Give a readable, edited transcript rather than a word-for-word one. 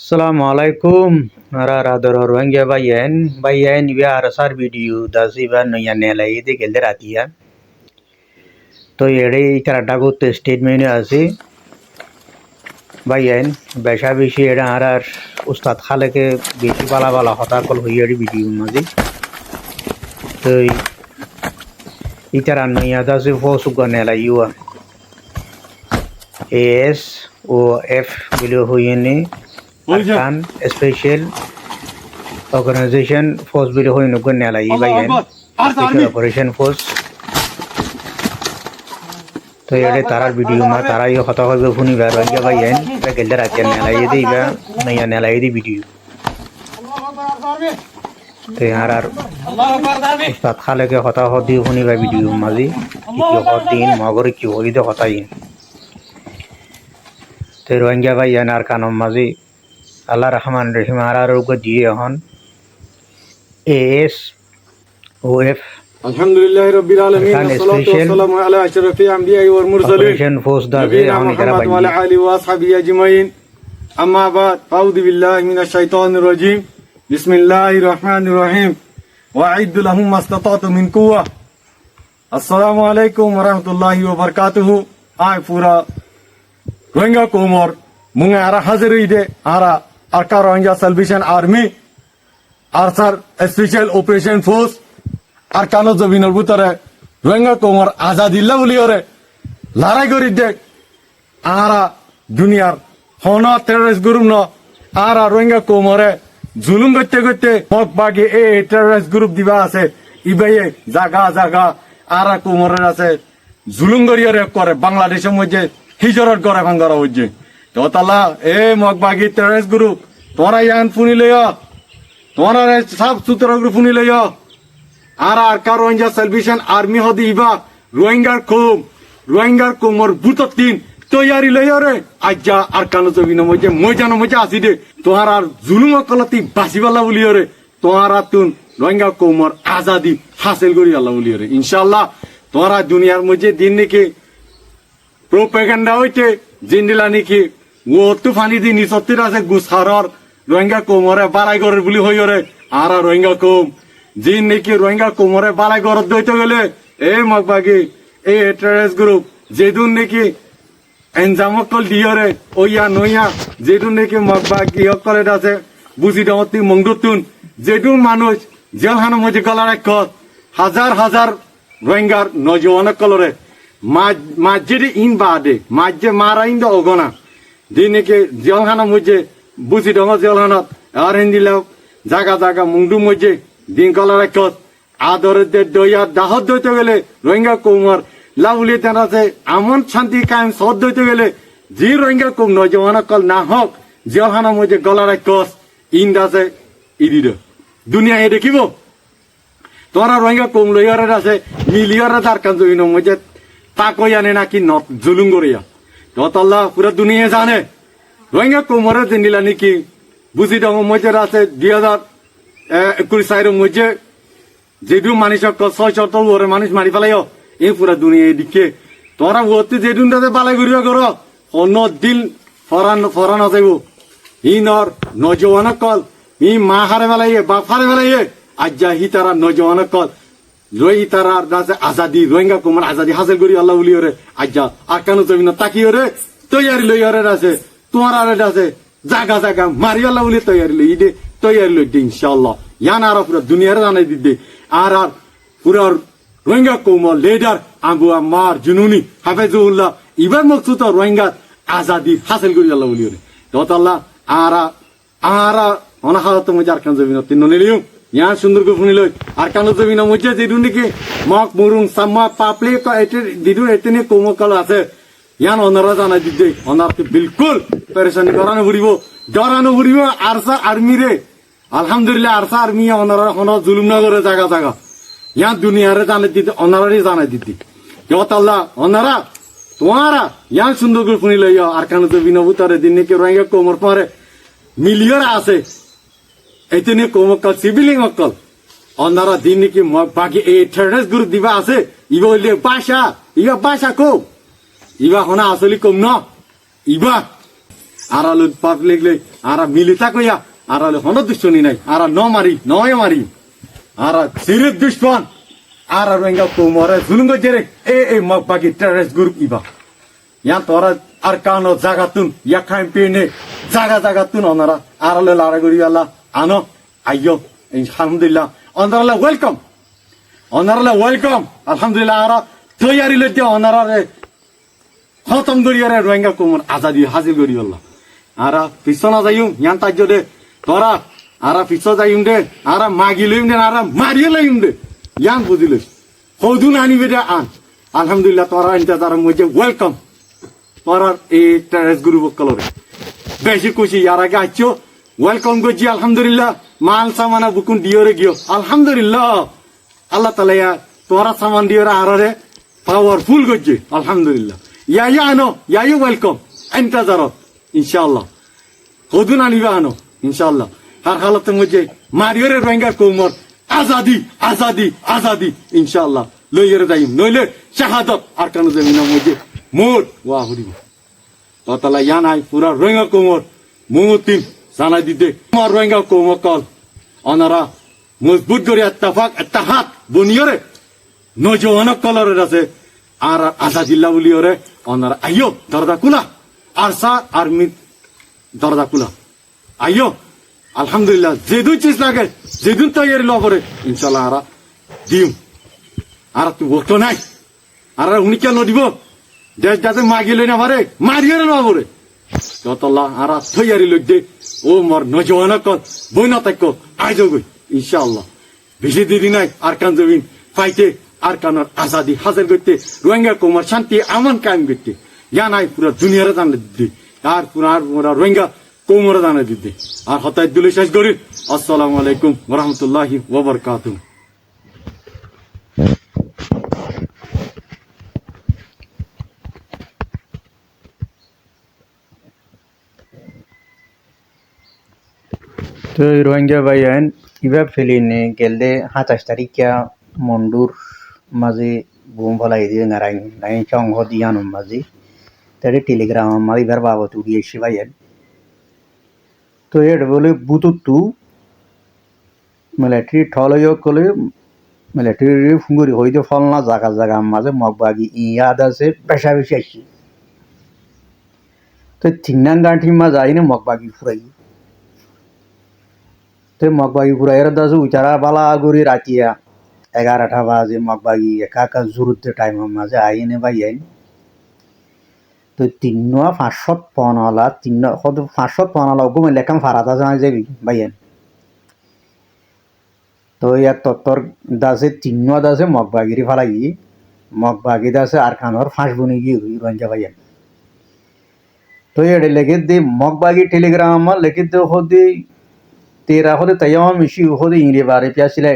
Assalamualaikum radar Rohingya bayan iba arasar video dasiba noya nelai de gelder atia to ere ikarata করতে statement আছে bayan বেশা বেশি এটা আর উস্তাদ খালেকে বেশি বালা বালা হতা কল হইয়ারি ভিডিও মাঝে তো ইকারা নয়া দাসে ফসুগ নেলাই ইউয়া এস ও এফ বিলো হইনে Arkan Special Organization Force video hoy nugun nela yi bayen Special Operation Force to yede tarar video ma tara yo khata hobe phuni bar hoye bayen ta gelder achen nela yi de iba naya nela yi video te harar ustad khale ke khata hodi phuni ba video mazi ki hodin magor ki hoyi de khata yi te Rohingya bayen Arkan mazi Allah Rahman Rahim arar ugo diye hon AS OF Alhamdulillahi Rabbil Alamin wassalatu wassalamu ala ashrafil anbiya'i wal mursalin Operation Force da je hon ikara wa ala alihi wa ashabihi ajma'in amma ba'd a'udhu billahi minash shaitanir rajim bismillahir rahmanir rahim wa'iddu lahum mastata'tu min quwwa assalamu alaikum wa rahmatullahi wa barakatuh ay pura Rohingya komor munga ara haziri de ara Arka Rohingya Salvation Army Arsar Special Operation Force Arkano Zabinor Butare Rohingya Komor Azadilla Buliore Larai Gori Dek Ara Junior Hono Terrorist Group no Ara Rohingya Komore Zulum Gotte Gotte Mok Bagi A Terrorist Group Diba Ase Ibaye Zaga Ara Komore Ase Zulum Goriore Kore Bangladesh Moje Hijorat Gore Bangara Oje তোতালা A মগবাগি terrorist group তোরা ইয়ান funny লইয়া তোরা সব সুতরা group funny লইয়া আর আরকা Rohingya salvation army হদি ইবা রোহিঙ্গার কোমর বুততিন তৈয়ারি লইয়া রে আজ্জা আরকানো জবিন মজে মজানো মজা আসি দে তোহার আর জুলুম কলতি বাসিবালা বলিও রে তোহার তুন রোহিঙ্গা কোমর আজাদি হাসিল করি আল্লাহ বলিও রে ইনশাআল্লাহ তোরা দুনিয়ার মজে দিন নাকি প্রোপাগান্ডা হইতে জিন্দিলা নাকি ও তুফানি দি নিসত্তির আছে গুসারর রোহিঙ্গা কোমরে বালাই গরের বুলি হইরে আর রোহিঙ্গা কোম জিন নাকি রোহিঙ্গা কোমরে বালাই গরত দইতে গেলে এ মগবাগি এ টেররিস্ট গ্রুপ যেদুন নাকি এনজামকল দিয়রে ওইয়া নইয়া যেদুন নাকি মগবাগি হকলে আছে বুঝি দমতি মংদুতুন যেদুন মানুষ জেলখানা মধ্যে গলার এক হাজার রোহিঙ্গার নজওয়ান কলরে মাঝে ইন বাদে মাঝে মারা ইন অগনা দিনকে জেলখানা মধ্যে বুঝি দম জেলখানাত আর হিন্দিলাও জাগা মুংডু মধ্যে দিন কলার এক আদর দইয়া দাহত দইতে গেলে রোহিঙ্গা কোমর লাউলি তেন আছে আমন শান্তি কায়েম সদ দইতে গেলে যে রোহিঙ্গা কোম নজওয়ান কল না হক জেলখানা মধ্যে গলার এক ইন আছে ইদিদ দুনিয়া এ দেখিব তোরা রোহিঙ্গা কোম লইয়ারে আছে মিলিয়রে তার কাজ মধ্যে তাকই আনে নাকি জুলুম করিয়া তোতাল্লাহ পুরা দুনিয়া জানে রোহিঙ্গা কোমরে জিন্দিলা নাকি বুঝি দম মধ্যে আছে 2021 সালের মধ্যে যেদু মানুষ 600 ওরে মানুষ মারি ফেলাইও এই পুরা দুনিয়া এদিকে তোরা ওতে যেদুন দাতে বালাই করিয়া করো অন্য দিন ফরান যাইব ইনর নজওয়ান কল ই মা হারে ফেলাইয়ে বাপ হারে ফেলাইয়ে আজ্জা হি তারা নজওয়ান কল রই তারার দাসে আজাদি রোহিঙ্গা কোমর আজাদি হাসিল করি আল্লাহ বলিওরে আজ্জা আরকানো জমিন তাকিওরে তৈয়ারি লইয়ারে আছে তোমার আরে আছে জাগা মারি আল্লাহ বলি তৈয়ারি লই দে তৈয়ারি লই দে ইনশাআল্লাহ ইয়ান আর পুরো দুনিয়ার জানাই দিদে আর পুরো রোহিঙ্গা কোমর লিডার আবু আম্মার জুনুনি হাফেজুল্লাহ ইবার মকসুদ রোহিঙ্গা আজাদি হাসিল করি আল্লাহ বলিওরে তো আল্লাহ আর অনা হালত মজা আরকানো জমিন তিন নিলিও यहाँ सुंदर को फुनी लोग आरकानो जमीन मुझे दिदुन की मक मुरुंग सम्मा पापले को एटे दिदुन एतने कोमो कल आसे यहाँ ओनरा जाना दिदे ओनर के बिल्कुल परेशानी डरानो बुरीबो आरसा आर्मी रे अल्हम्दुलिल्लाह आरसा आर्मी ओनरा होना जुलुम ना करे जागा यहाँ दुनिया रे जाने दिदे ओनरा रे जाना दिदे जो तल्ला ओनरा तुम्हारा यहाँ सुंदर को फुनी लोग आरकानो जमीन बुतारे दिन के रोहिंग्या कोमर पारे मिलियर आसे এতনে কোমকল সিভিলিং অকল অনারা দিন কি বাকি এই টেররিস্ট গ্রুপ দিবা আছে ইবা হইলে ভাষা কো ইবা হনা আসলে কম ন ইবা আরালো পাবলিক লে আরা মিলিতা কইয়া আরালো হন দুশ্মনী নাই আরা ন মারি নয় মারি আরা সিরিপ দুশ্মন আরা রোহিঙ্গা কোমরে জুলুঙ্গ জেরে এ মগ বাকি টেররিস্ট গ্রুপ ইবা ইয়া তোরা আর কানো জাগাতুন ইয়া ক্যাম্পেইনে জাগাতুন ওনারা আরালো লারা গরি আল্লাহ আনো আইয়ো আলহামদুলিল্লাহ ওনারা ওয়েলকাম আলহামদুলিল্লাহ আরা তৈয়ারি লইতে ওনারা খতম করিয়ারে রোহিঙ্গা কোমর আজাদি হাজির করি আল্লাহ আরা পিছনা যাইম ইয়ান তাজ্য দে তোরা আরা পিছ যাইম দে আরা মাগি লইম দে আরা মারিয়ে লইম দে ইয়ান বুঝিলিস হৌদুন আনিবে দে আন আলহামদুলিল্লাহ তোরা ইনতা তারা মধ্যে ওয়েলকাম তোরা এই টেররিস্ট গ্রুপ কলরে বেশি খুশি ইয়ার আগে আছো ওয়েলকাম করছি আলহামদুলিল্লাহ মাল সামানা বুকুন দিওরে গিয়ে আলহামদুলিল্লাহ আল্লাহ তালা তোরা সামান দিওরে আরে পাওয়ারফুল করছে আলহামদুলিল্লাহ ইয়া আনো ইয়া ওয়েলকাম ইন্তজারত ইনশাআল্লাহ হদুন আনিবা আনো ইনশাআল্লাহ হার হালতের মধ্যে মারিয়রে রোহিঙ্গা কোমর আজাদি ইনশাআল্লাহ লইরে যাইম নইলে শাহাদত আর কানো জমিনের মধ্যে মোর ওয়া হরিম তালা ইয়া নাই পুরা রোহিঙ্গা কোমর মুতিম জানাই দিতে আমার রোহিঙ্গা কোমর কল অনারা মজবুত করে এত্তাহাত বনিয়রে নজওয়ান কলরের আছে আর আজাদিল্লা বলিয়রে অনারা আইয়ো দরজা কুলা আরসা আর্মি দরজা কুলা আইয়ো আলহামদুলিল্লাহ যেদুন চিজ লাগে যেদুন তৈরি লবরে ইনশাল্লাহ আরা দিম আর তুই বলতো নাই আর উনি কেন দিব দেশ যাতে মাগি লই না পারে মারিয়ে না পরে ততলা আর তৈরি লোক দে ও মোর নজওয়ান কল বই না তাক আইজ গই ইনশাআল্লাহ বেশি দিদি নাই আর কান জমিন পাইতে আর কানোর আজাদি হাজার করতে রোহিঙ্গা কোমর শান্তি আমান কায়েম করতে ইয়া নাই পুরা দুনিয়ারে জানে দিদি আর পুরা রোহিঙ্গা কোমরে জানে দিদি আর হতায় দুলে শেষ করি আসসালামু আলাইকুম ওরহমতুল্লাহি ওয়াবারাকাতুহ তো রোহিঙ্গা ভাইয়ান ইবা ফেলিনে গেলে 27 তারিখা মন্ডুর মাঝে বুম ফলাই দিয়ে নারাই নাই চংহ দিয়ানুম মাঝে তারে টেলিগ্রাম মারি বার বাবত উড়িয়েছি ভাইয়ান তো এর বলে বুতুতু মিলিটারি ঠলয় কলে মিলিটারি ফুঙ্গুরি হইতে ফলনা জায়গা মাঝে মগবাগি ইয়াদ আছে পেশা বেশি আসছি তো তিনান গাঁঠি মা যাই না মগবাগি ফুরাই তো মগবাগি ফুরাইয়ের দাস উচারা বালা গড়ি রাতিয়া 11টা বাজে মগবাগি একা জুরুতে টাইম মাঝে আইনে ভাইয়ান তো 550 550 গুমে লেখাম ফারাদা জানা যাবি ভাইয়ান তো ইয়ার তত্তর দাসে 3 দাসে মগবাগিরি ফালাই মগবাগি দাসে আর খানোর ফাঁস বনি গিয়ে রঞ্জা ভাইয়ান তো এডে লেগে দে মগবাগি টেলিগ্রাম লেগে দে হদে 13 হদে তাইয়া মিশি হদে ইংরে বারে পিয়াছিলা